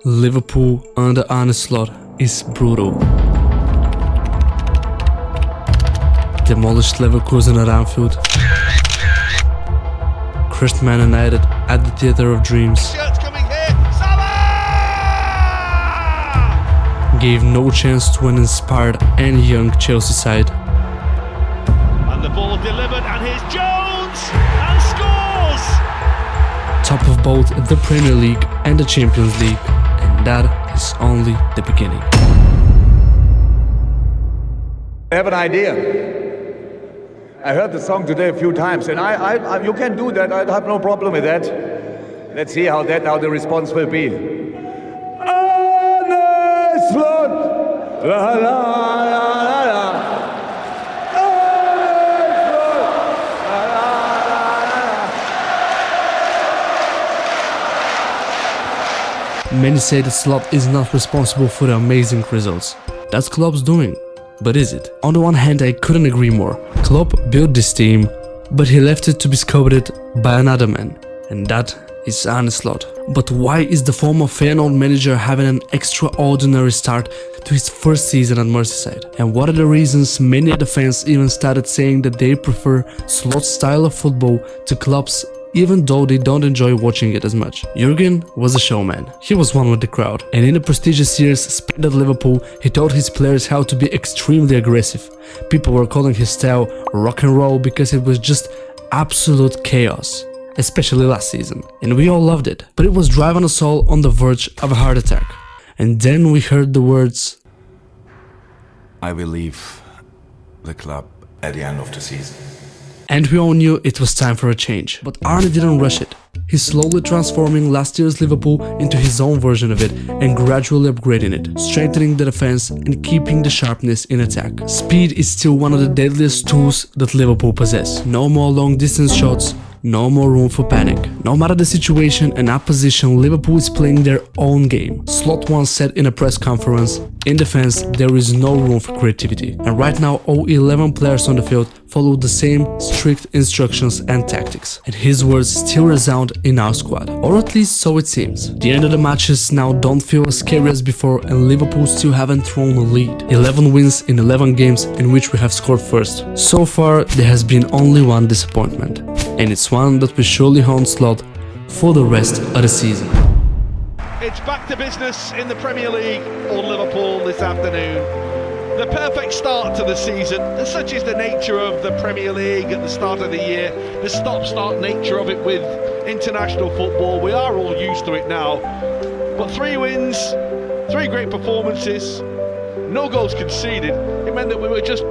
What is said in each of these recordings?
Liverpool under Arne Slot is brutal. Demolished Leverkusen at Anfield, crushed Man United at the Theatre of Dreams, gave no chance to an inspired and young Chelsea side. And the ball delivered, and here's Jones, and scores! Top of both the Premier League and the Champions League, and that is only the beginning. I have an idea. I heard the song today a few times, and you can do that. I have no problem with that. Let's see how the response will be. Arne Slot, la la la la la. Arne Slot, la la la la. Many say that Slot is not responsible for the amazing results. That's Klopp's doing. But is it? On the one hand, I couldn't agree more. Klopp built this team, but he left it to be scouted by another man, and that is Arne Slot. But why is the former Feyenoord manager having an extraordinary start to his first season at Merseyside? And what are the reasons many of the fans even started saying that they prefer Slot's style of football to Klopp's, even though they don't enjoy watching it as much? Jurgen was a showman. He was one with the crowd, and in the prestigious years spent at Liverpool, he taught his players how to be extremely aggressive. People were calling his style rock and roll because it was just absolute chaos, especially last season, and we all loved it. But it was driving us all on the verge of a heart attack. And then we heard the words, "I will leave the club at the end of the season." And we all knew it was time for a change. But Arne didn't rush it. He's slowly transforming last year's Liverpool into his own version of it and gradually upgrading it, strengthening the defense and keeping the sharpness in attack. Speed is still one of the deadliest tools that Liverpool possess. No more long distance shots, no more room for panic. No matter the situation and opposition, Liverpool is playing their own game. Slot once said in a press conference, "In defense, there is no room for creativity." And right now, all 11 players on the field follow the same strict instructions and tactics. And his words still resound in our squad. Or at least so it seems. The end of the matches now don't feel as scary as before, and Liverpool still haven't thrown a lead. 11 wins in 11 games in which we have scored first. So far, there has been only one disappointment, and it's one that will surely haunt Slot for the rest of the season. It's back to business in the Premier League on Liverpool this afternoon. The perfect start to the season, and such is the nature of the Premier League at the start of the year, the stop-start nature of it with international football. We are all used to it now. But 3 wins, 3 great performances, no goals conceded. It meant that we were just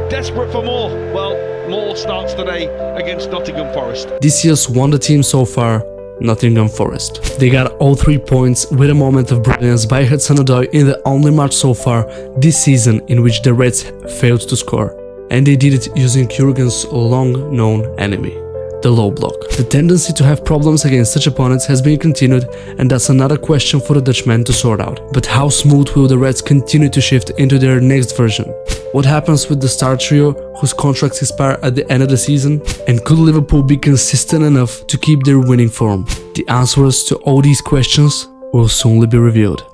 desperate for more. Well, more starts today against Nottingham Forest. This year's wonder team so far, Nottingham Forest. They got all 3 points with a moment of brilliance by Hudson-Odoi in the only match so far this season in which the Reds failed to score. And they did it using Jurgen's long-known enemy, the low block. The tendency to have problems against such opponents has been continued, and that's another question for the Dutchman to sort out. But how smooth will the Reds continue to shift into their next version? What happens with the star trio whose contracts expire at the end of the season? And could Liverpool be consistent enough to keep their winning form? The answers to all these questions will soon be revealed.